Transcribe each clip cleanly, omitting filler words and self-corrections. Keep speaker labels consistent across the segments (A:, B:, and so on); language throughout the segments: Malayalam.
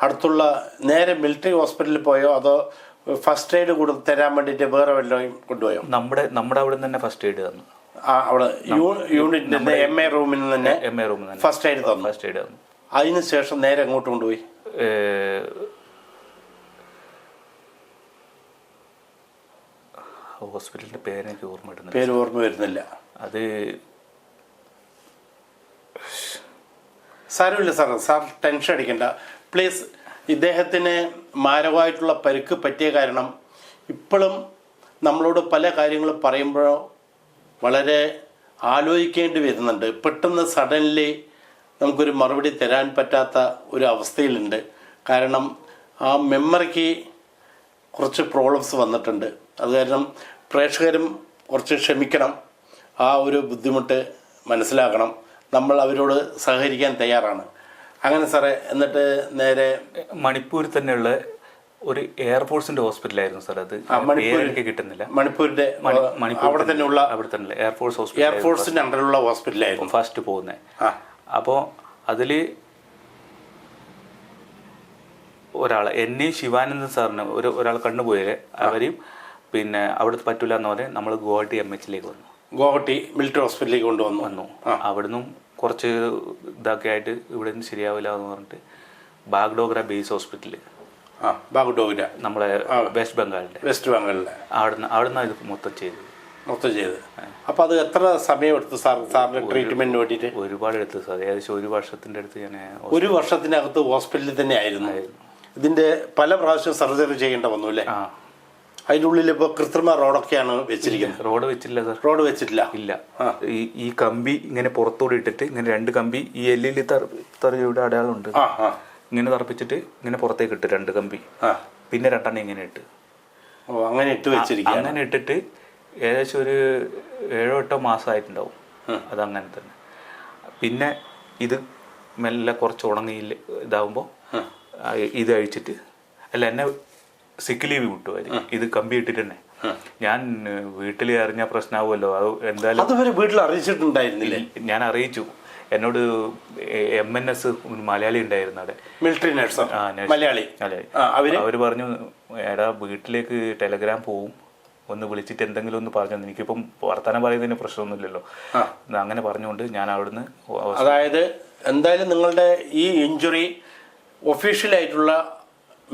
A: അടുത്തുള്ള നേരെ മിലിറ്ററി ഹോസ്പിറ്റലിൽ പോയോ അതോ ഫസ്റ്റ് എയ്ഡ് തരാൻ വേണ്ടിയിട്ട് വേറെ വല്ലതും കൊണ്ടുപോയോ?
B: നമ്മുടെ അവിടെ നിന്ന് തന്നെ ഫസ്റ്റ് എയ്ഡ് തന്നു.
A: അവിടെ യൂണിറ്റിന്റെ MA റൂമിൽ നിന്ന് തന്നെ ഫസ്റ്റ് എയ്ഡ് തന്നു. അതിനുശേഷം നേരെ അങ്ങോട്ട് കൊണ്ടുപോയി.
B: ഹോസ്പിറ്റലിന്റെ പേരെനിക്ക്
A: പേര് ഓർമ്മ വരുന്നില്ല.
B: അത്
A: സാരമില്ല സാർ ടെൻഷൻ അടിക്കണ്ട പ്ലീസ്. ഇദ്ദേഹത്തിന് മാരകമായിട്ടുള്ള പരിക്ക് പറ്റിയ കാരണം ഇപ്പോഴും നമ്മളോട് പല കാര്യങ്ങളും പറയുമ്പോഴോ വളരെ ആലോചിക്കേണ്ടി വരുന്നുണ്ട്. പെട്ടെന്ന് സഡൻലി നമുക്കൊരു മറുപടി തരാൻ പറ്റാത്ത ഒരു അവസ്ഥയിലുണ്ട്. കാരണം ആ മെമ്മറിക്ക് കുറച്ച് പ്രോബ്ലംസ് വന്നിട്ടുണ്ട്. അത് കാരണം പ്രേക്ഷകരും കുറച്ച് ക്ഷമിക്കണം, ആ ഒരു ബുദ്ധിമുട്ട് മനസ്സിലാക്കണം. നമ്മൾ അവരോട് സഹകരിക്കാൻ തയ്യാറാണ്. അങ്ങനെ സാറേ, എന്നിട്ട് നേരെ
B: മണിപ്പൂരിൽ തന്നെയുള്ള ഒരു എയർഫോഴ്സിന്റെ ഹോസ്പിറ്റലായിരുന്നു സാർ. അത് എനിക്ക് കിട്ടുന്നില്ല.
A: മണിപ്പൂരിന്റെ അവിടെ തന്നെയുള്ള
B: എയർഫോഴ്സ് ഹോസ്പിറ്റൽ,
A: എയർഫോഴ്സിന്റെ അണ്ടറിലുള്ള ഹോസ്പിറ്റലായിരുന്നു
B: ഫസ്റ്റ് പോകുന്നത്. അപ്പോൾ അതില് ഒരാൾ എന്നെ ശിവാനന്ദൻ സാറിന് ഒരാൾ കണ്ടുപോയത് അവരെയും പിന്നെ അവിടുത്തെ പറ്റൂല എന്ന് പറഞ്ഞാൽ നമ്മൾ ഗുവാഹട്ടി MHലേക്ക് വന്നു.
A: ഗുവാഹട്ടി മിലിറ്ററി ഹോസ്പിറ്റലിലേക്ക് കൊണ്ടുവന്നു.
B: അവിടുന്ന് കുറച്ച് ഇതൊക്കെ ആയിട്ട് ഇവിടെ നിന്ന് ശരിയാവില്ല എന്ന് പറഞ്ഞിട്ട് ബാഗ്ഡോഗ്ര ബേസ് ഹോസ്പിറ്റല്, നമ്മളെ വെസ്റ്റ് ബംഗാളിലെ അവിടുന്ന് ഇത് മൊത്തം ചെയ്ത്.
A: അപ്പൊ അത് എത്ര സമയം എടുത്തു സാറിന്റെ ട്രീറ്റ്മെന്റിന് വേണ്ടിയിട്ട്?
B: ഒരുപാട് എടുത്തു സാർ. ഏകദേശം 1 വർഷത്തിന്റെ അടുത്ത് ഞാൻ
A: 1 വർഷത്തിനകത്ത് ഹോസ്പിറ്റലിൽ തന്നെ ആയിരുന്നു. ഇതിന്റെ പല പ്രാവശ്യം സർജറി ചെയ്യേണ്ട വന്നു അല്ലേ? അതിൻ്റെ ഉള്ളിൽ ഇപ്പോൾ കൃത്രിമ റോഡൊക്കെയാണ് വെച്ചിരിക്കുന്നത്.
B: റോഡ് വെച്ചില്ല സാർ.
A: റോഡ് വെച്ചിട്ടില്ല.
B: ഇല്ല. ഈ കമ്പി ഇങ്ങനെ പുറത്തോടെ ഇട്ടിട്ട് ഇങ്ങനെ 2 കമ്പി ഈ എല്ലിൽ തറയുടെ അടയാളമുണ്ട്, ഇങ്ങനെ തറപ്പിച്ചിട്ട് ഇങ്ങനെ പുറത്തേക്ക് ഇട്ട് 2 കമ്പി, പിന്നെ 2 ഇങ്ങനെ ഇട്ട്
A: അങ്ങനെ ഇട്ട് വെച്ചിരിക്കുക.
B: അങ്ങനെ ഇട്ടിട്ട് ഏകദേശം ഒരു 7-8 മാസമായിട്ടുണ്ടാവും. അതങ്ങനെ തന്നെ. പിന്നെ ഇത് മെല്ലെ കുറച്ച് ഉണങ്ങിയില്ല ഇതാവുമ്പോൾ ഇത് അഴിച്ചിട്ട് അല്ല എന്നെ സിക്ക് ലീവ് കിട്ടുമായിരുന്നു. ഇത് കമ്പി ഇട്ടിട്ട് തന്നെ. ഞാൻ വീട്ടിൽ അറിഞ്ഞ പ്രശ്നമാവുമല്ലോ. അത് എന്തായാലും
A: വീട്ടിൽ അറിയിച്ചിട്ടുണ്ടായിരുന്നില്ലേ?
B: ഞാൻ അറിയിച്ചു. എന്നോട് MNS മലയാളി ഉണ്ടായിരുന്നു അവിടെ,
A: മിലിറ്ററി നഴ്സ് മലയാളി.
B: അവര് പറഞ്ഞു, എടാ വീട്ടിലേക്ക് ടെലഗ്രാം പോവും, ഒന്ന് വിളിച്ചിട്ട് എന്തെങ്കിലും ഒന്ന് പറഞ്ഞു. എനിക്കിപ്പം വർത്തമാനം പറയുന്നതിന് പ്രശ്നമൊന്നുമില്ലല്ലോ. അങ്ങനെ പറഞ്ഞുകൊണ്ട് ഞാൻ അവിടുന്ന്,
A: അതായത് എന്തായാലും നിങ്ങളുടെ ഈ ഇഞ്ചുറി ഒഫീഷ്യലായിട്ടുള്ള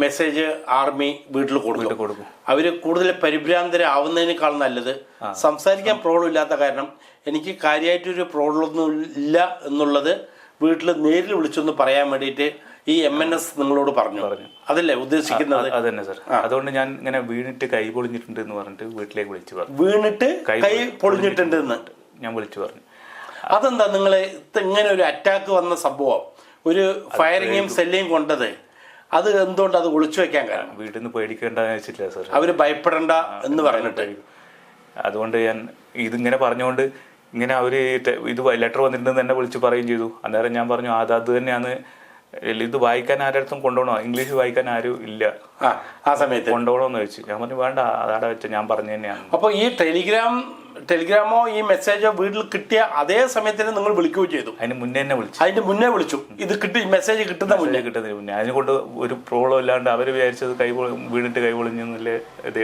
A: മെസ്സേജ് ആർമി വീട്ടിൽ കൊടുക്കും. അവര് കൂടുതൽ പരിഭ്രാന്തരാവുന്നതിനേക്കാൾ നല്ലത് സംസാരിക്കാൻ പ്രോബ്ലം ഇല്ലാത്ത കാരണം എനിക്ക് കാര്യമായിട്ടൊരു പ്രോബ്ലം ഒന്നും ഇല്ല എന്നുള്ളത് വീട്ടിൽ നേരിൽ വിളിച്ചൊന്ന് പറയാൻ വേണ്ടിയിട്ട് ഈ MNS നിങ്ങളോട് പറഞ്ഞു. അതല്ലേ ഉദ്ദേശിക്കുന്നത്?
B: അതന്നെ സാർ. അതുകൊണ്ട് ഞാൻ ഇങ്ങനെ വീണിട്ട് കൈ പൊളിഞ്ഞിട്ടുണ്ട് എന്ന് പറഞ്ഞിട്ട് വീട്ടിലേക്ക് വിളിച്ചു പറഞ്ഞു.
A: വീണിട്ട് കൈ പൊളിഞ്ഞിട്ടുണ്ട് എന്ന്
B: ഞാൻ വിളിച്ചു പറഞ്ഞു.
A: അതെന്താ നിങ്ങൾ ഇങ്ങനെ ഒരു അറ്റാക്ക് വന്ന സംഭവം, ഒരു ഫയറിങ്ങും സെല്ലിയും കൊണ്ടത്, അത് എന്തുകൊണ്ട് അത് ഒളിച്ചു വെക്കാൻ കാരണം?
B: വീട്ടിൽ നിന്ന് പേടിക്കേണ്ടെന്ന് വെച്ചിട്ടില്ല സാർ.
A: അവര് ഭയപ്പെടണ്ട എന്ന് പറഞ്ഞിട്ട്.
B: അതുകൊണ്ട് ഞാൻ ഇതിങ്ങനെ പറഞ്ഞുകൊണ്ട് ഇങ്ങനെ അവര് ഇത് ലെറ്റർ വന്നിട്ടുണ്ടെന്ന് എന്നെ വിളിച്ച് പറയുകയും ചെയ്തു. അന്നേരം ഞാൻ പറഞ്ഞു അത് തന്നെയാണ്. ഇത് വായിക്കാൻ ആരടുത്തും കൊണ്ടുപോകണോ? ഇംഗ്ലീഷ് വായിക്കാൻ ആരും ഇല്ല
A: ആ സമയത്ത്.
B: കൊണ്ടുപോകണമെന്ന് ചോദിച്ചു. ഞാൻ പറഞ്ഞു വേണ്ട, അതാടെ വെച്ച ഞാൻ പറഞ്ഞു തന്നെയാണ്.
A: അപ്പൊ ഈ ടെലിഗ്രാമോ ഈ മെസ്സേജോ വീട്ടിൽ കിട്ടിയ അതേ സമയത്തിന് നിങ്ങൾ വിളിക്കുകയും ചെയ്തു?
B: അതിന് മുന്നേ തന്നെ വിളിച്ചു.
A: അതിന്റെ മുന്നേ വിളിച്ചു. ഇത് മെസ്സേജ് കിട്ടുന്നതിന്
B: മുന്നേ. അതിനെക്കൊണ്ട് ഒരു പ്രോബ്ലം ഇല്ലാണ്ട് അവര് വിചാരിച്ചത് വീണിട്ട് കൈ പൊളിഞ്ഞെന്നല്ലേ ഇത്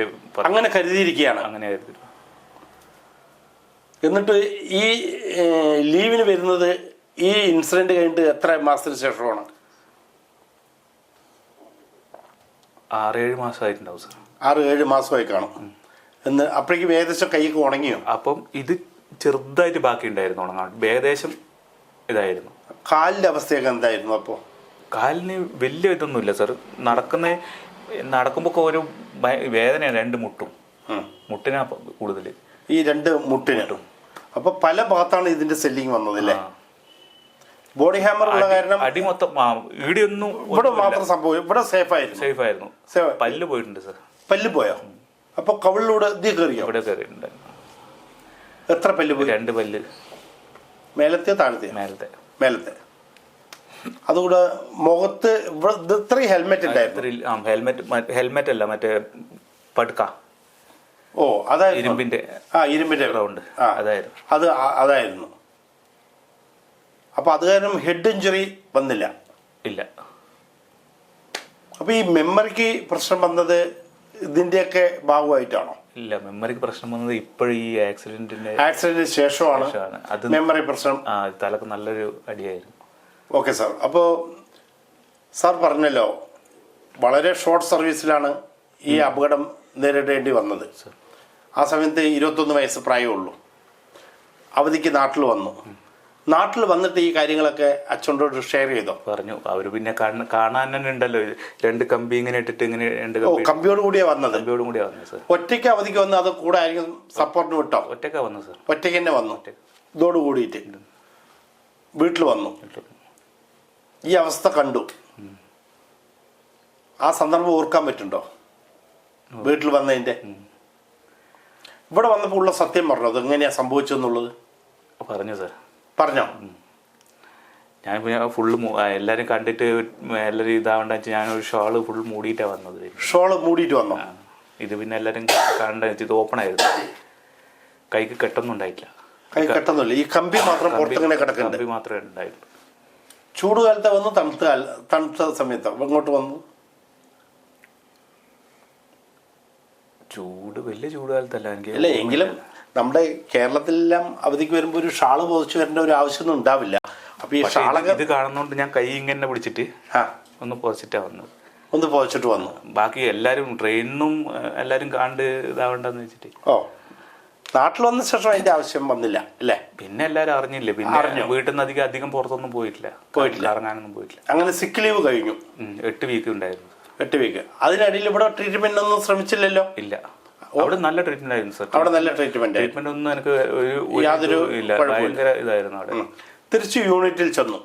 A: അങ്ങനെ കരുതിയിരിക്കുകയാണ്.
B: അങ്ങനെ കരുതി.
A: എന്നിട്ട് ഈ ലീവിന് വരുന്നത് ഈ ഇൻസിഡന്റ് കഴിഞ്ഞിട്ട് എത്ര മാസത്തിന് ശേഷമാണ്?
B: 6-7 മാസമായിട്ടുണ്ടാവും സാർ.
A: 6-7 മാസമായി കാണും. അപ്പോഴേക്കും ഏകദേശം കൈക്ക് ഉണങ്ങിയോ?
B: അപ്പം ഇത് ചെറുതായിട്ട് ബാക്കി ഉണ്ടായിരുന്നു ഉണങ്ങാൻ. ഏകദേശം ഇതായിരുന്നു.
A: കാലിന്റെ അവസ്ഥയൊക്കെ എന്തായിരുന്നു? അപ്പോൾ
B: കാലിന് വലിയ ഇതൊന്നുമില്ല സാർ. നടക്കുമ്പോ ഒരു വേദനയാണ് 2 മുട്ടും. മുട്ടിനാ കൂടുതൽ,
A: ഈ 2 മുട്ടിനും. അപ്പൊ പല ഭാഗത്താണ് ഇതിന്റെ സെല്ലിങ് വന്നതല്ലേ? ബോഡി ഹാമർ ഉള്ള കാരണം
B: അടി മൊത്തം ഇടിയൊന്നും
A: ഇവിടെ മാത്രം സംഭവം. ഇവിടെ സേഫ് ആയിരുന്നു.
B: പല്ല് പോയിട്ടുണ്ട് സാർ.
A: പല്ല് പോയോ? അപ്പൊ കവിളിലൂടെ
B: ഇവിടെ കയറിയിട്ടുണ്ട്.
A: എത്ര പല്ല് പോയി?
B: 2 പല്ല്.
A: മേലത്തെ താഴത്തെ? മേലത്തെ. അതുകൂടെ മുഖത്ത് ഇത്രയും ഹെൽമെറ്റ് ഉണ്ടായിരുന്നു?
B: ഹെൽമെറ്റ് അല്ല, മറ്റേ പടുക്ക.
A: ഓ, അതായത്
B: ഇരുമ്പിന്റെ റൗണ്ട്.
A: അതായിരുന്നു. അപ്പൊ അത് കാരണം ഹെഡ് ഇഞ്ചുറി വന്നില്ല?
B: ഇല്ല.
A: അപ്പോൾ ഈ മെമ്മറിക്ക് പ്രശ്നം വന്നത് ഇതിൻ്റെയൊക്കെ ഭാഗമായിട്ടാണോ?
B: ഇല്ല, മെമ്മറിക്ക് പ്രശ്നം വന്നത് ഇപ്പോഴും ഈ ആക്സിഡന്റിന്
A: ശേഷമാണ്
B: അത്
A: മെമ്മറി പ്രശ്നം.
B: തലക്ക് നല്ലൊരു അടിയായിരുന്നു.
A: Okay sir. അപ്പോൾ സാർ പറഞ്ഞല്ലോ വളരെ ഷോർട്ട് സർവീസിലാണ് ഈ അപകടം നേരിടേണ്ടി വന്നത്. ആ സമയത്ത് 21 വയസ്സ് പ്രായമുള്ളൂ. അവധിക്ക് നാട്ടിൽ വന്നു. നാട്ടിൽ വന്നിട്ട് ഈ കാര്യങ്ങളൊക്കെ അച്ഛനോട് ഷെയർ ചെയ്തോ?
B: പറഞ്ഞു. അവർ പിന്നെ കാണാൻ തന്നെ ഉണ്ടല്ലോ, 2 കമ്പി ഇങ്ങനെ ഇട്ടിട്ട് ഇങ്ങനെ 2
A: കമ്പിയോട് കൂടിയാ വന്നത്?
B: കമ്പിയോട് കൂടിയാ വന്നത് സാർ.
A: ഒറ്റയ്ക്ക് അവധിക്ക് വന്ന് അത് കൂടെ ആയിരിക്കും സപ്പോർട്ടിന് വിട്ടോ?
B: ഒറ്റയ്ക്കാ വന്നു സാർ.
A: ഒറ്റയ്ക്ക് തന്നെ വന്നു. ഇതോട് കൂടിയിട്ട് വീട്ടിൽ വന്നു. ഈ അവസ്ഥ കണ്ടു. ആ സന്ദർഭം ഓർക്കാൻ പറ്റുണ്ടോ വീട്ടിൽ വന്നതിന്റെ? ഇവിടെ വന്നപ്പോൾ ഉള്ള സത്യം പറഞ്ഞോ, അത് എങ്ങനെയാ സംഭവിച്ചെന്നുള്ളത്?
B: പറഞ്ഞു സാർ.
A: പറഞ്ഞോ?
B: ഞാൻ പിന്നെ ഫുള്ള് എല്ലാവരും കണ്ടിട്ട് എല്ലാവരും ഇതാവണ്ട വെച്ചാൽ ഞാനൊരു ഷോള് ഫുൾ മൂടിയിട്ടാണ് വന്നത്.
A: ഷോള് മൂടിയിട്ട് വന്നോ? ഇത്
B: പിന്നെ എല്ലാവരും കണ്ട ഇത് ഓപ്പൺ ആയിരുന്നു. കൈക്ക് കെട്ടൊന്നും ഉണ്ടായിട്ടില്ല.
A: കൈ കെട്ടൊന്നുമില്ല. ഈ കമ്പി മാത്രം പുറത്തിങ്ങനെ കിടക്കുന്നുണ്ട്.
B: കമ്പി മാത്രമേ ഉണ്ടായിട്ടുള്ളൂ.
A: ചൂടുകാലത്തെ വന്നു? തണുത്ത സമയത്ത് ഇങ്ങോട്ട് വന്നു?
B: വലിയ ചൂടുകാലത്തല്ല എനിക്ക്.
A: അല്ല, എങ്കിലും നമ്മുടെ കേരളത്തിലെല്ലാം അവധിക്ക് വരുമ്പോൾ ഒരു ഷാള് പൊതിച്ച് വരേണ്ട ഒരു ആവശ്യമൊന്നും ഉണ്ടാവില്ല. അപ്പൊ ഈ ഷാളൊക്കെ
B: ഇത് കാണുന്നോണ്ട് ഞാൻ കൈ ഇങ്ങനെ പിടിച്ചിട്ട് ഒന്ന് പൊതിച്ചിട്ടാ വന്നത്.
A: ഒന്ന് പൊതിച്ചിട്ട് വന്നു.
B: ബാക്കി എല്ലാരും ട്രെയിനിനും എല്ലാരും കണ്ട് ഇതാവണ്ടെന്ന് വെച്ചിട്ട്.
A: ഓ, നാട്ടിൽ വന്ന ശേഷം അതിന്റെ ആവശ്യം വന്നില്ല അല്ലേ?
B: പിന്നെ എല്ലാരും അറിഞ്ഞില്ലേ. പിന്നെ വീട്ടിൽ നിന്ന് അധികം പുറത്തൊന്നും പോയിട്ടില്ല. ഇറങ്ങാനൊന്നും പോയിട്ടില്ല. അങ്ങനെ
A: സിക്ക് ലീവ് കഴിഞ്ഞു.
B: 8 വീക്ക് ഉണ്ടായിരുന്നു.
A: 8 വീക്ക്. അതിനിടയിൽ ഇവിടെ ട്രീറ്റ്മെന്റ് ഒന്നും ശ്രമിച്ചില്ലല്ലോ?
B: ഇല്ല. അവിടെ നല്ല ട്രീറ്റ്മെന്റ് ആയിരുന്നു സാർ.
A: അവിടെ നല്ല ട്രീറ്റ്മെന്റ്
B: ഒന്നും എനിക്ക്
A: യാതൊരു
B: ഭയങ്കര ഇതായിരുന്നു അവിടെ.
A: തിരിച്ച് യൂണിറ്റിൽ ചെന്നു.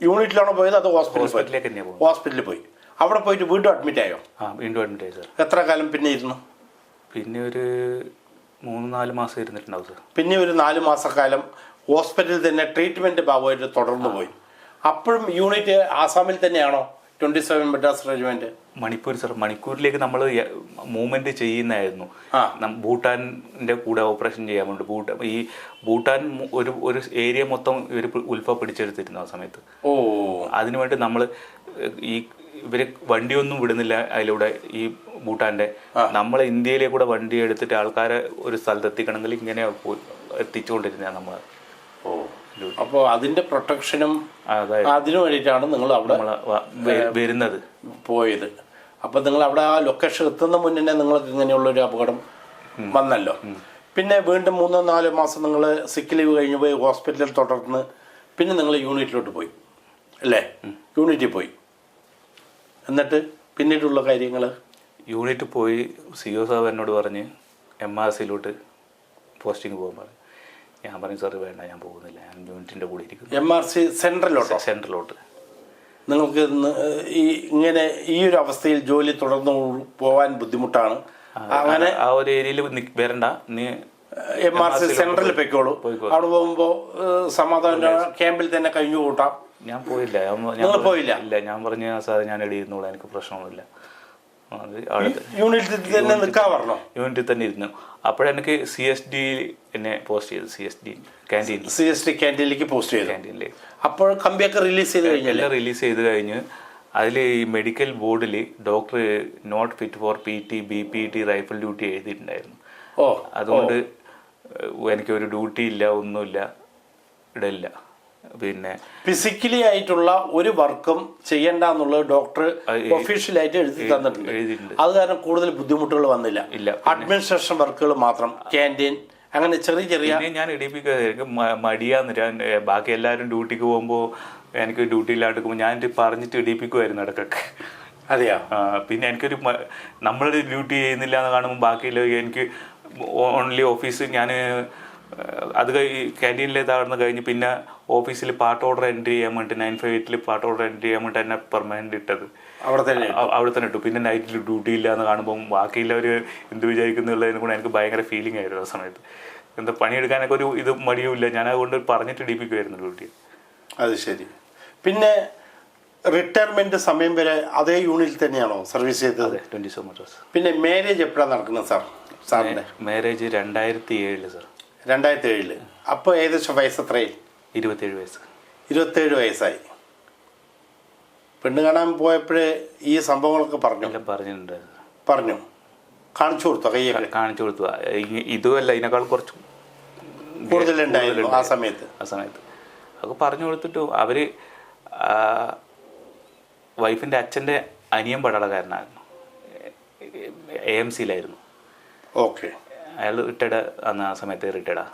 A: യൂണിറ്റിലാണോ പോയത് അതോ
B: ഹോസ്പിറ്റലിലേക്ക് തന്നെയാണ് പോയത്?
A: ഹോസ്പിറ്റലിൽ പോയി. അവിടെ പോയിട്ട് വീണ്ടും അഡ്മിറ്റ് ആയോ?
B: വീണ്ടും അഡ്മിറ്റ് ആയി സാർ.
A: എത്ര കാലം പിന്നെ ഇരുന്നു?
B: പിന്നെ ഒരു 3-4 മാസം ഇരുന്നിട്ടുണ്ടാവും സാർ.
A: പിന്നെ ഒരു 4 മാസക്കാലം ഹോസ്പിറ്റലിൽ തന്നെ ട്രീറ്റ്മെന്റ് ഭാഗമായിട്ട് തുടർന്നു പോയി. അപ്പോഴും യൂണിറ്റ് ആസാമിൽ തന്നെയാണോ? 27 മദ്രാസ് റെജിമെന്റ്
B: മണിപ്പൂർ സാർ. മണിപ്പൂരിലേക്ക് നമ്മൾ മൂവ്മെന്റ് ചെയ്യുന്നതായിരുന്നു. ഭൂട്ടാന്റെ കൂടെ ഓപ്പറേഷൻ ചെയ്യാൻ വേണ്ടി. ഈ ഭൂട്ടാൻ ഒരു ഏരിയ മൊത്തം ഇവർ പിടിച്ചെടുത്തിരുന്നു ആ സമയത്ത്. അതിനുവേണ്ടി നമ്മൾ ഇവര് വണ്ടിയൊന്നും വിടുന്നില്ല അതിലൂടെ. ഈ ഭൂട്ടാന്റെ നമ്മളെ ഇന്ത്യയിലെ കൂടെ വണ്ടി എടുത്തിട്ട് ആൾക്കാരെ ഒരു സ്ഥലത്ത് എത്തിക്കണമെങ്കിൽ ഇങ്ങനെ എത്തിച്ചുകൊണ്ടിരുന്ന നമ്മൾ. അപ്പോൾ അതിന്റെ പ്രൊട്ടക്ഷനും അതിനു വേണ്ടിയിട്ടാണ് നിങ്ങൾ അവിടെ വരുന്നത്
A: പോയത്. അപ്പൊ നിങ്ങൾ അവിടെ ആ ലൊക്കേഷൻ എത്തുന്ന മുന്നേ നിങ്ങൾക്ക് ഇങ്ങനെയുള്ളൊരു അപകടം വന്നല്ലോ. പിന്നെ വീണ്ടും 3-4 മാസം നിങ്ങൾ സിക്ക് ലീവ് കഴിഞ്ഞ് പോയി ഹോസ്പിറ്റലിൽ തുടർന്ന് പിന്നെ നിങ്ങൾ യൂണിറ്റിലോട്ട് പോയി അല്ലേ? യൂണിറ്റിൽ പോയി. എന്നിട്ട് പിന്നീടുള്ള കാര്യങ്ങൾ?
B: യൂണിറ്റ് പോയി CO സാബ് എന്നോട് പറഞ്ഞ് MRCയിലോട്ട് പോസ്റ്റിംഗ് പോകാൻ പറഞ്ഞു. ഞാൻ പറഞ്ഞു സാർ വേണ്ട, ഞാൻ പോകുന്നില്ല, ഞാൻ യൂണിറ്റിൻ്റെ കൂടെ ഇരിക്കും.
A: MRC സെൻട്രലോട്ട് നിങ്ങൾക്ക് ഇങ്ങനെ ഈ ഒരു അവസ്ഥയിൽ ജോലി തുടർന്ന് പോകാൻ ബുദ്ധിമുട്ടാണ്. അങ്ങനെ
B: ആ ഒരു ഏരിയയിൽ വരണ്ട, നീ
A: MRC സെൻട്രലിൽ പൊയ്ക്കോളൂ. അവിടെ പോകുമ്പോൾ സമാധാന ക്യാമ്പിൽ തന്നെ കഴിഞ്ഞു കൂട്ടാം.
B: ഞാൻ പോയില്ല.
A: പോയില്ല?
B: ഇല്ല, ഞാൻ പറഞ്ഞു സാർ ഞാൻ എഴുതിയിരുന്നോളൂ, എനിക്ക് പ്രശ്നമൊന്നുമില്ല.
A: യൂണിറ്റിൽ തന്നെ നിൽക്കാൻ പറഞ്ഞോ?
B: യൂണിറ്റിൽ തന്നെ ഇരുന്നു. അപ്പോഴെനിക്ക് CSD എന്നെ പോസ്റ്റ് ചെയ്തു. CSD
A: ക്യാൻറ്റീനിലേക്ക് പോസ്റ്റ് ചെയ്തു.
B: ക്യാൻറ്റീനിലേക്ക്.
A: അപ്പോൾ കമ്പിയൊക്കെ റിലീസ് ചെയ്ത് കഴിഞ്ഞല്ലേ?
B: റിലീസ് ചെയ്ത് കഴിഞ്ഞ് അതിൽ ഈ മെഡിക്കൽ ബോർഡിൽ doctor not fit for PT, BPT, rifle duty എഴുതിയിട്ടുണ്ടായിരുന്നു. അതുകൊണ്ട് എനിക്കൊരു ഡ്യൂട്ടി ഇല്ല, ഒന്നുമില്ല, ഇടയില്ല. പിന്നെ
A: ഫിസിക്കലി ആയിട്ടുള്ള ഒരു വർക്കും ചെയ്യണ്ട എന്നുള്ളത് ഡോക്ടർ ഒഫീഷ്യലായിട്ട് എഴുതി തന്നിട്ടുണ്ട്. അത് കാരണം കൂടുതൽ ബുദ്ധിമുട്ടുകൾ വന്നില്ല. അഡ്മിനിസ്ട്രേഷൻ വർക്കുകൾ മാത്രം, ക്യാൻറ്റീൻ, അങ്ങനെ ചെറിയ
B: ഞാൻ ഇടിപ്പിക്കുക മടിയാന്ന്. ബാക്കി എല്ലാവരും ഡ്യൂട്ടിക്ക് പോകുമ്പോൾ എനിക്ക് ഡ്യൂട്ടി ഇല്ലാണ്ടിരിക്കുമ്പോൾ ഞാൻ പറഞ്ഞിട്ട് ഇടിപ്പിക്കുമായിരുന്നു ഇടയ്ക്കൊക്കെ.
A: അതെയോ?
B: പിന്നെ എനിക്കൊരു നമ്മളൊരു ഡ്യൂട്ടി ചെയ്യുന്നില്ല എന്ന് കാണുമ്പോൾ ബാക്കിയില്ല. എനിക്ക് ഓൺലി ഓഫീസ് ഞാൻ അത് ക്യാൻറ്റീനിലേതാണെന്ന് കഴിഞ്ഞ് പിന്നെ ഓഫീസിൽ പാർട്ട് ഓർഡർ എൻട്രി ചെയ്യാൻ വേണ്ടി 958 പാർട്ട് ഓർഡർ എൻട്രി ചെയ്യാൻ വേണ്ടി എന്നെ പെർമനന്റ് ഇട്ടത് അവിടെ തന്നെ ഇട്ടു. പിന്നെ നൈറ്റിൽ ഡ്യൂട്ടി ഇല്ല എന്ന് കാണുമ്പോൾ ബാക്കിയുള്ളവർ എന്ത് വിചാരിക്കുന്നുള്ളതിന് കൂടെ എനിക്ക് ഭയങ്കര ഫീലിംഗ് ആയിരുന്നു ആ സമയത്ത്. എന്താ പണിയെടുക്കാനൊക്കെ ഒരു ഇത് മടിയുമില്ല. ഞാൻ അതുകൊണ്ട് പറഞ്ഞിട്ട് ഇടിപ്പിക്കുമായിരുന്നു ഡ്യൂട്ടി.
A: അത് ശരി. പിന്നെ റിട്ടയർമെന്റ് സമയം വരെ അതേ യൂണിറ്റിൽ തന്നെയാണോ സർവീസ് ചെയ്തത്?
B: 27 മദ്രാസ്.
A: പിന്നെ മാരേജ് എപ്പോഴാണ് നടക്കുന്നത് സാറിന്റെ?
B: Marriage 2007 sir.
A: 2007. അപ്പോൾ ഏകദേശം വയസ്സ് എത്രയായി?
B: 27 വയസ്സ്.
A: 27 വയസ്സായി. പെണ്ണ് കാണാൻ പോയപ്പോഴേ ഈ സംഭവങ്ങളൊക്കെ പറഞ്ഞു
B: എല്ലാം പറഞ്ഞിട്ടുണ്ട്.
A: പറഞ്ഞു കാണിച്ചു കൊടുത്തോ കയ്യൊക്കെ?
B: കാണിച്ചു കൊടുത്തു. ഇതുമല്ല, ഇതിനേക്കാൾ കുറച്ച്
A: കൂടുതലുണ്ടായിരുന്നു ആ സമയത്ത്.
B: അതൊക്കെ പറഞ്ഞു കൊടുത്തിട്ടു. അവർ വൈഫിൻ്റെ അച്ഛൻ്റെ അനിയൻ പട്ടാളക്കാരനായിരുന്നു, AMCയിലായിരുന്നു.
A: ഓക്കെ.
B: അയാൾ റിട്ടയർഡ് അന്ന് ആ സമയത്ത് റിട്ടയർഡാ.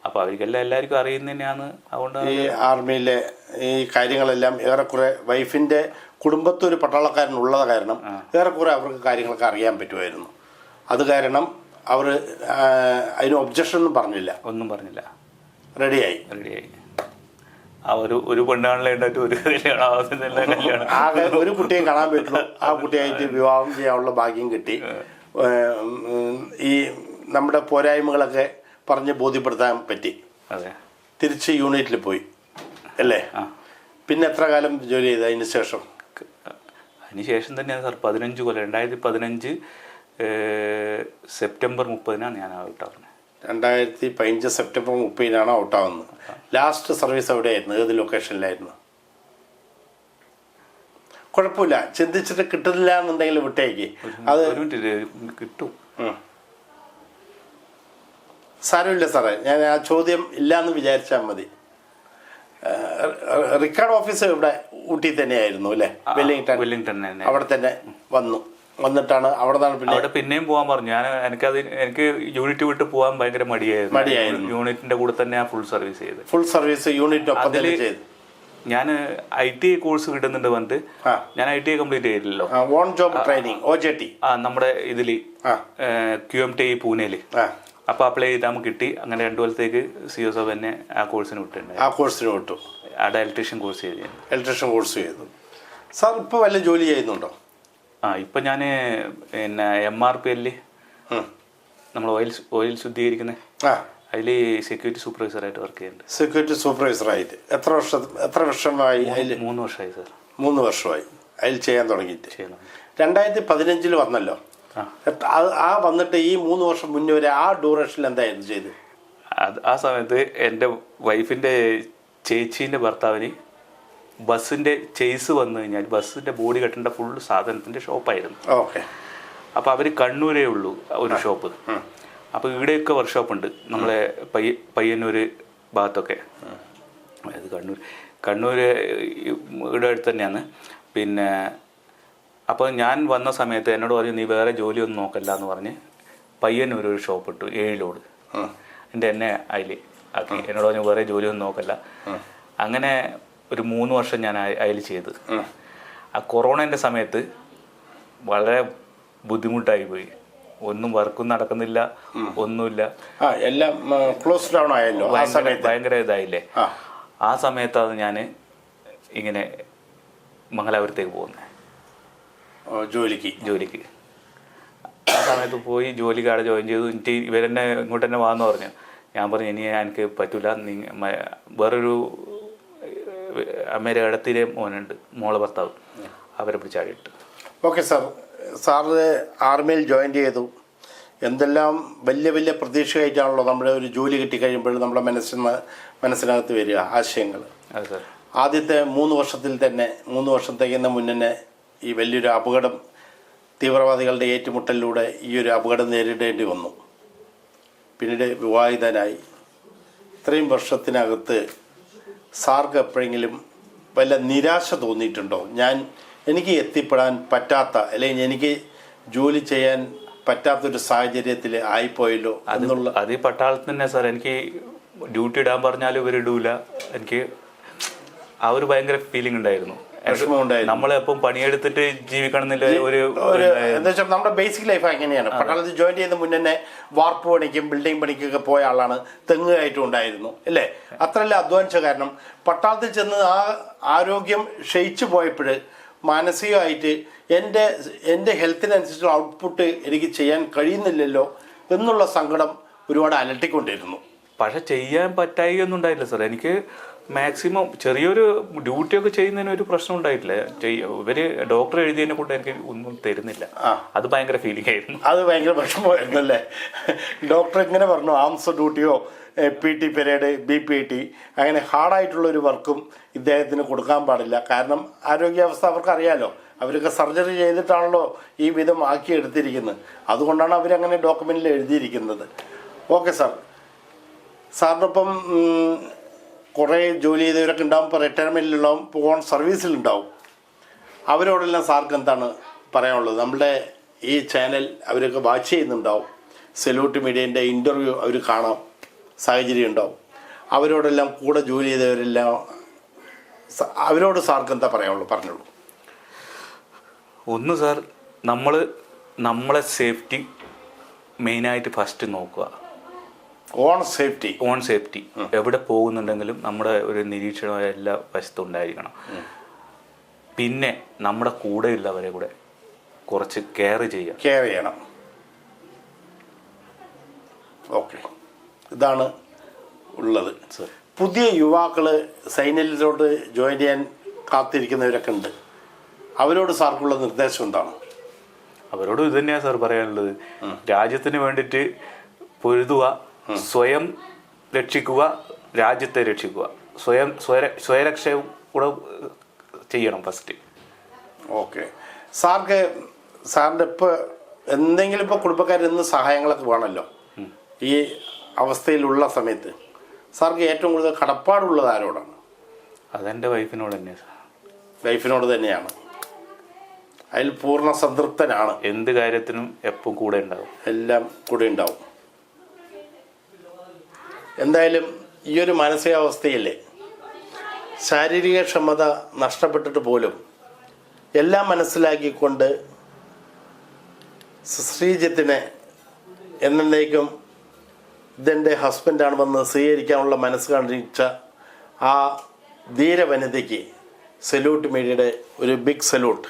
B: അപ്പോൾ അവർക്കെല്ലാം എല്ലാവർക്കും അറിയുന്ന തന്നെയാണ്. അതുകൊണ്ട്
A: ഈ ആർമിയിലെ ഈ കാര്യങ്ങളെല്ലാം ഏറെക്കുറെ വൈഫിൻ്റെ കുടുംബത്തൊരു പട്ടാളക്കാരനുള്ളത് കാരണം ഏറെക്കുറെ അവർക്ക് കാര്യങ്ങളൊക്കെ അറിയാൻ പറ്റുമായിരുന്നു. അത് കാരണം അവർ അതിന് ഒബ്ജക്ഷൻ ഒന്നും പറഞ്ഞില്ല. റെഡിയായി.
B: ആ ഒരു പെണ്ണാണല്ലേ ഉണ്ടായിട്ട് ഒരു കല്യാണം
A: ആകെ ഒരു കുട്ടിയെ കാണാൻ പറ്റുള്ളൂ. ആ കുട്ടിയായിട്ട് വിവാഹം ചെയ്യാനുള്ള ഭാഗ്യം കിട്ടി. ഈ നമ്മുടെ പോരായ്മകളൊക്കെ പറഞ്ഞ് ബോധ്യപ്പെടുത്താൻ പറ്റി.
B: അതെ.
A: തിരിച്ച് യൂണിറ്റിൽ പോയി അല്ലേ? പിന്നെ എത്ര കാലം ജോലി ചെയ്ത് അതിന് ശേഷം?
B: അതിനുശേഷം തന്നെയാണ് സാർ 15 കൊല്ലം. 2015 സെപ്റ്റംബർ 30 ഞാൻ ഔട്ടാവുന്നത്.
A: 2015 സെപ്റ്റംബർ 30 ഔട്ടാവുന്നത്. ലാസ്റ്റ് സർവീസ് എവിടെയായിരുന്നു? ഏത് ലൊക്കേഷനിലായിരുന്നു? കുഴപ്പമില്ല, ചിന്തിച്ചിട്ട് കിട്ടുന്നില്ല എന്നുണ്ടെങ്കിൽ വിട്ടേക്ക്. അത്
B: കിട്ടും.
A: സാരമില്ല സാറേ, ഞാൻ ആ ചോദ്യം ഇല്ലയെന്ന് വിചാരിച്ചാൽ മതി. റിക്കാർഡ് ഓഫീസ് ഇവിടെ ഊട്ടി തന്നെയായിരുന്നു അല്ലേ?
B: വെല്ലിംഗ്ടൺ
A: അവിടെ തന്നെ വന്നിട്ടാണ് അവിടെ
B: പിന്നെയും പോകാൻ പറഞ്ഞു. എനിക്ക് യൂണിറ്റ് വിട്ട് പോകാൻ ഭയങ്കര മടിയായിരുന്നു. യൂണിറ്റിന്റെ കൂടെ തന്നെ ഫുൾ സർവീസ് യൂണിറ്റ് ഒപ്പം തന്നെ ചെയ്തു. ഞാൻ IT കോഴ്സ് കിട്ടുന്നുണ്ട് പറഞ്ഞിട്ട് ഞാൻ IT കംപ്ലീറ്റ് ചെയ്തില്ലല്ലോ.
A: ഓൺ ജോബ് ട്രെയിനിങ് OJT
B: നമ്മുടെ ഇതില് QMT പൂനെയില്. അപ്പോൾ അപ്ലൈ ചെയ്താൽ കിട്ടി. അങ്ങനെ 2 കൊല്ലത്തേക്ക് CSO തന്നെ ആ കോഴ്സിന് വിട്ടു. അവിടെ ഇലക്ട്രീഷ്യൻ കോഴ്സ് ചെയ്തു.
A: സാർ ഇപ്പോൾ വല്ല ജോലി ചെയ്യുന്നുണ്ടോ?
B: ഇപ്പം ഞാൻ പിന്നെ MRPL നമ്മൾ ഓയിൽ ശുദ്ധീകരിക്കുന്ന അതിൽ സെക്യൂരിറ്റി സൂപ്പർവൈസറായിട്ട് വർക്ക് ചെയ്യുന്നുണ്ട്.
A: സെക്യൂരിറ്റി സൂപ്പർവൈസറായിട്ട് എത്ര വർഷമായി?
B: 3 വർഷമായി സാർ.
A: 3 വർഷമായി അതിൽ ചെയ്യാൻ തുടങ്ങിയിട്ട്. 2015 വന്നല്ലോ. വന്നിട്ട് ഈ 3 വർഷം മുന്നേ വരെ ആ ഡ്യൂറേഷനിൽ എന്തായിരുന്നു ചെയ്ത്?
B: ആ സമയത്ത് എൻ്റെ വൈഫിൻ്റെ ചേച്ചീൻ്റെ ഭർത്താവിന് ബസ്സിൻ്റെ ചേസ് വന്നു കഴിഞ്ഞാൽ ബസ്സിൻ്റെ ബോഡി കെട്ടേണ്ട ഫുൾ സാധനത്തിൻ്റെ ഷോപ്പായിരുന്നു.
A: ഓക്കെ.
B: അപ്പോൾ അവർ കണ്ണൂരേ ഉള്ളൂ ഒരു ഷോപ്പ്. അപ്പോൾ ഇവിടെയൊക്കെ വർക്ക്ഷോപ്പുണ്ട് നമ്മളെ പയ്യന്നൂർ ഭാഗത്തൊക്കെ. അതായത് കണ്ണൂർ ഇവിടെ അടുത്ത് തന്നെയാണ്. പിന്നെ അപ്പോൾ ഞാൻ വന്ന സമയത്ത് എന്നോട് പറഞ്ഞു, നീ വേറെ ജോലിയൊന്നും നോക്കല്ല എന്ന് പറഞ്ഞ് പയ്യന്നൂർ ഒരു ഷോപ്പ് ഇട്ടു 7 ലോഡ്. എന്നെ അതിൽ ആക്കി. എന്നോട് പറഞ്ഞു വേറെ ജോലിയൊന്നും നോക്കല്ല. അങ്ങനെ ഒരു 3 വർഷം ഞാൻ അതിൽ ചെയ്ത്. ആ കൊറോണേൻ്റെ സമയത്ത് വളരെ ബുദ്ധിമുട്ടായി പോയി. ഒന്നും വർക്കും നടക്കുന്നില്ല, ഒന്നുമില്ല,
A: എല്ലാം ക്ലോസ് ഡൗൺ ആയല്ലോ.
B: ഭയങ്കര ഇതായില്ലേ. ആ സമയത്താണ് ഞാൻ ഇങ്ങനെ മംഗലാപുരത്തേക്ക് പോകുന്നത് ജോലിക്ക്. ആ സമയത്ത് പോയി ജോലിക്ക് അവിടെ ജോയിൻ ചെയ്തു. എനിക്ക് ഇവരെന്നെ ഇങ്ങോട്ട് തന്നെ വാന്ന് പറഞ്ഞു. ഞാൻ പറഞ്ഞു ഇനി എനിക്ക് പറ്റൂല, വേറൊരു അമ്മേരെ ഇടത്തിലെ മോനുണ്ട്, മോളെ ഭർത്താവ്, അവരെ പിടിച്ചാടിയിട്ട്.
A: Okay sir. സാറ് ആർമിയിൽ ജോയിൻ എന്തെല്ലാം വലിയ പ്രതീക്ഷയായിട്ടാണല്ലോ നമ്മുടെ ഒരു ജോലി കിട്ടിക്കഴിയുമ്പോൾ നമ്മുടെ മനസ്സിനകത്ത് വരിക ആശയങ്ങൾ. ആദ്യത്തെ 3 വർഷത്തിൽ തന്നെ 3 വർഷത്തേക്ക് മുന്നേ ഈ വലിയൊരു അപകടം, തീവ്രവാദികളുടെ ഏറ്റുമുട്ടലിലൂടെ ഈ ഒരു അപകടം നേരിടേണ്ടി വന്നു. പിന്നീട് വിവാഹിതനായി. ഇത്രയും വർഷത്തിനകത്ത് സാർക്ക് എപ്പോഴെങ്കിലും വല്ല നിരാശ തോന്നിയിട്ടുണ്ടോ? എനിക്ക് എത്തിപ്പെടാൻ പറ്റാത്ത, അല്ലെങ്കിൽ എനിക്ക് ജോലി ചെയ്യാൻ പറ്റാത്തൊരു സാഹചര്യത്തിൽ ആയിപ്പോയല്ലോ എന്നുള്ള.
B: അത് ഈ പട്ടാളത്തിൽ തന്നെ സാർ. എനിക്ക് ഡ്യൂട്ടി ഇടാൻ പറഞ്ഞാലും ഇവരിടൂല. എനിക്ക് ആ ഒരു ഭയങ്കര ഫീലിംഗ് ഉണ്ടായിരുന്നു. നമ്മളെപ്പം പണിയെടുത്തിട്ട് ജീവിക്കണം എന്നില്ല ഒരു
A: എന്താ വെച്ചാൽ നമ്മുടെ ബേസിക് ലൈഫ് എങ്ങനെയാണ്. പട്ടാളത്തിൽ ജോയിൻ ചെയ്യുന്ന മുന്നേ വാർപ്പ് പണിക്കും ബിൽഡിംഗ് പണിക്കൊക്കെ പോയ ആളാണ്. തെങ്ങുകയറ്റം ഉണ്ടായിരുന്നു അല്ലേ? അത്രയല്ല അധ്വാനിച്ച കാരണം പട്ടാളത്തിൽ ചെന്ന് ആ ആരോഗ്യം ക്ഷയിച്ചു പോയപ്പോൾ മാനസികമായിട്ട് എൻ്റെ ഹെൽത്തിനനുസരിച്ചുള്ള ഔട്ട്പുട്ട് എനിക്ക് ചെയ്യാൻ കഴിയുന്നില്ലല്ലോ എന്നുള്ള സങ്കടം ഒരുപാട് അലട്ടിക്കൊണ്ടിരുന്നു.
B: പക്ഷെ ചെയ്യാൻ പറ്റായികയൊന്നും ഉണ്ടായില്ല സാർ. എനിക്ക് മാക്സിമം ചെറിയൊരു ഡ്യൂട്ടിയൊക്കെ ചെയ്യുന്നതിന് ഒരു പ്രശ്നം ഉണ്ടായിട്ടില്ല. ഇവര് ഡോക്ടർ എഴുതിയതിനെ കൊണ്ട് എനിക്ക് ഒന്നും തരുന്നില്ല. അത് ഭയങ്കര ഫീലിംഗ് ആയിരുന്നു.
A: അത് ഭയങ്കര വിഷമമായിരുന്നു അല്ലേ? ഡോക്ടർ എങ്ങനെ പറഞ്ഞു ആംസ് ഡ്യൂട്ടിയോ PT പീരീഡ്, BPT, അങ്ങനെ ഹാർഡായിട്ടുള്ളൊരു വർക്കും ഇദ്ദേഹത്തിന് കൊടുക്കാൻ പാടില്ല. കാരണം ആരോഗ്യാവസ്ഥ അവർക്കറിയാലോ, അവരൊക്കെ സർജറി ചെയ്തിട്ടാണല്ലോ ഈ വിധം ആക്കിയെടുത്തിരിക്കുന്നത്. അതുകൊണ്ടാണ് അവരങ്ങനെ ഡോക്യുമെൻറ്റിൽ എഴുതിയിരിക്കുന്നത്. ഓക്കെ സാർ, സാറിനൊപ്പം കുറേ ജോലി ചെയ്തവരൊക്കെ ഉണ്ടാവും, ഇപ്പോൾ റിട്ടയർമെൻറ്റിലുണ്ടാവും, ഇപ്പോൾ സർവീസിലുണ്ടാവും. അവരോടെല്ലാം സാർക്ക് എന്താണ് പറയാനുള്ളത്? നമ്മുടെ ഈ ചാനൽ അവരൊക്കെ വാച്ച് ചെയ്യുന്നുണ്ടാവും, സല്യൂട്ട് മീഡിയൻ്റെ ഇൻ്റർവ്യൂ അവർ കാണാം സാഹചര്യം ഉണ്ടാവും. അവരോടെല്ലാം കൂടെ ജോലി ചെയ്തവരെല്ലാം അവരോട് സാർക്ക് എന്താ പറയാനുള്ളൂ? പറഞ്ഞോളൂ.
B: ഒന്ന് സാർ, നമ്മളെ സേഫ്റ്റി മെയിനായിട്ട് ഫസ്റ്റ് നോക്കുക.
A: ഓൺ സേഫ്റ്റി
B: എവിടെ പോകുന്നുണ്ടെങ്കിലും നമ്മുടെ ഒരു നിരീക്ഷണം എല്ലാ വശത്തും ഉണ്ടായിരിക്കണം. പിന്നെ നമ്മുടെ കൂടെയുള്ളവരെ കൂടെ കുറച്ച് കെയർ ചെയ്യണം. ഓക്കെ,
A: ഇതാണ് ഉള്ളത്. പുതിയ യുവാക്കൾ സൈന്യത്തിലോട്ട് ജോയിൻ ചെയ്യാൻ കാത്തിരിക്കുന്നവരൊക്കെ ഉണ്ട്. അവരോട് സാർക്കുള്ള നിർദ്ദേശം എന്താണ്?
B: അവരോട് ഇത് തന്നെയാണ് സാർ പറയാനുള്ളത്. രാജ്യത്തിന് വേണ്ടിയിട്ട് പൊരുതുക, സ്വയം രക്ഷിക്കുക, രാജ്യത്തെ രക്ഷിക്കുക, സ്വയരക്ഷയും കൂടെ ചെയ്യണം ഫസ്റ്റ്.
A: ഓക്കെ, സാറിൻ്റെ ഇപ്പോൾ എന്തെങ്കിലും ഇപ്പോൾ കുടുംബക്കാരിൽ നിന്ന് സഹായങ്ങളൊക്കെ വേണമല്ലോ ഈ അവസ്ഥയിലുള്ള സമയത്ത്. സാർക്ക് ഏറ്റവും കൂടുതൽ കടപ്പാടുള്ളത് ആരോടാണ്?
B: അതെൻ്റെ വൈഫിനോട് തന്നെയാണ്.
A: വൈഫിനോട് തന്നെയാണ്. അതിൽ പൂർണ്ണ സംതൃപ്തനാണ്.
B: എന്ത് കാര്യത്തിനും എപ്പോൾ കൂടെ ഉണ്ടാവും,
A: എല്ലാം കൂടെ ഉണ്ടാവും. എന്തായാലും ഈ ഒരു മാനസികാവസ്ഥയില്ലേ, ശാരീരിക ക്ഷമത നഷ്ടപ്പെട്ടിട്ട് പോലും എല്ലാം മനസ്സിലാക്കിക്കൊണ്ട് ശ്രീജിത്തിനെ എന്നേക്കും ഇതെൻ്റെ ഹസ്ബൻഡാണ് വന്ന് സ്വീകരിക്കാനുള്ള മനസ്സ് കാണിച്ച ആ ധീരവനിതയ്ക്ക് സല്യൂട്ട് മീഡിയയുടെ ഒരു ബിഗ് സല്യൂട്ട്.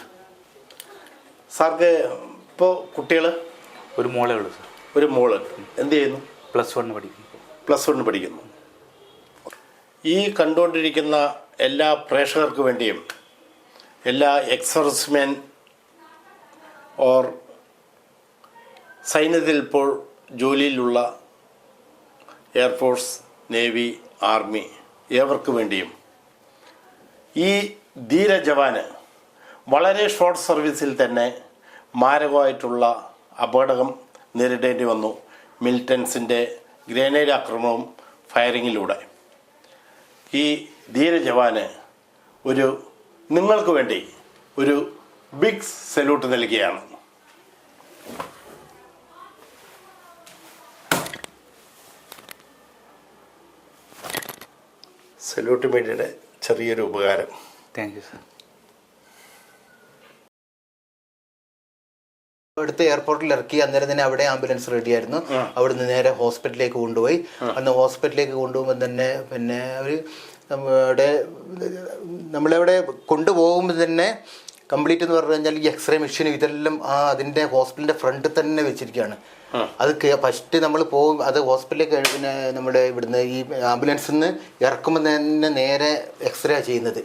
A: സാർക്ക് ഇപ്പോൾ കുട്ടികൾ?
B: ഒരു മോളേ ഉള്ളൂ സാർ.
A: ഒരു മോള് എന്ത് ചെയ്യുന്നു?
B: +1
A: പഠിക്കുന്നു. ഈ കണ്ടുകൊണ്ടിരിക്കുന്ന എല്ലാ പ്രേക്ഷകർക്ക് വേണ്ടിയും, എല്ലാ എക്സർവിസ്മെൻ ഓർ സൈന്യത്തിൽ ഇപ്പോൾ ജോലിയിലുള്ള എയർഫോഴ്സ്, നേവി, ആർമി ഏവർക്ക് വേണ്ടിയും ഈ ധീര ജവാന് വളരെ ഷോർട്ട് സർവീസിൽ തന്നെ മാരകമായിട്ടുള്ള അപകടം നേരിടേണ്ടി വന്നു. മിലിറ്റൻസിൻ്റെ ഗ്രനേഡ് ആക്രമണവും ഫയറിങ്ങിലൂടെ. ഈ ധീര ജവാന് നിങ്ങൾക്ക് വേണ്ടി ഒരു ബിഗ് സല്യൂട്ട് നൽകുകയാണ്. സല്യൂട്ട് മീഡിയയുടെ ചെറിയൊരു ഉപകാരം.
B: Thank you sir.
C: അടുത്ത് എയർപോർട്ടിൽ ഇറക്കി. അന്നേരം തന്നെ അവിടെ ആംബുലൻസ് റെഡി ആയിരുന്നു. അവിടുന്ന് നേരെ ഹോസ്പിറ്റലിലേക്ക് കൊണ്ടുപോയി. അന്ന് ഹോസ്പിറ്റലിലേക്ക് കൊണ്ടുപോകുമ്പോൾ തന്നെ പിന്നെ അവർ നമ്മളവിടെ കൊണ്ടുപോകുമ്പോൾ തന്നെ കംപ്ലീറ്റ് എന്ന് പറഞ്ഞു കഴിഞ്ഞാൽ ഈ എക്സ്റേ മെഷീനും ഇതെല്ലാം അതിൻ്റെ ഹോസ്പിറ്റലിൻ്റെ ഫ്രണ്ടിൽ തന്നെ വെച്ചിരിക്കുകയാണ്. അത് ഫസ്റ്റ് നമ്മൾ പോകും, അത് ഹോസ്പിറ്റലിലേക്ക് പിന്നെ നമ്മുടെ ഇവിടുന്ന് ഈ ആംബുലൻസിൽ നിന്ന് ഇറക്കുമ്പോൾ തന്നെ നേരെ എക്സ്റേ ചെയ്യുന്നത്.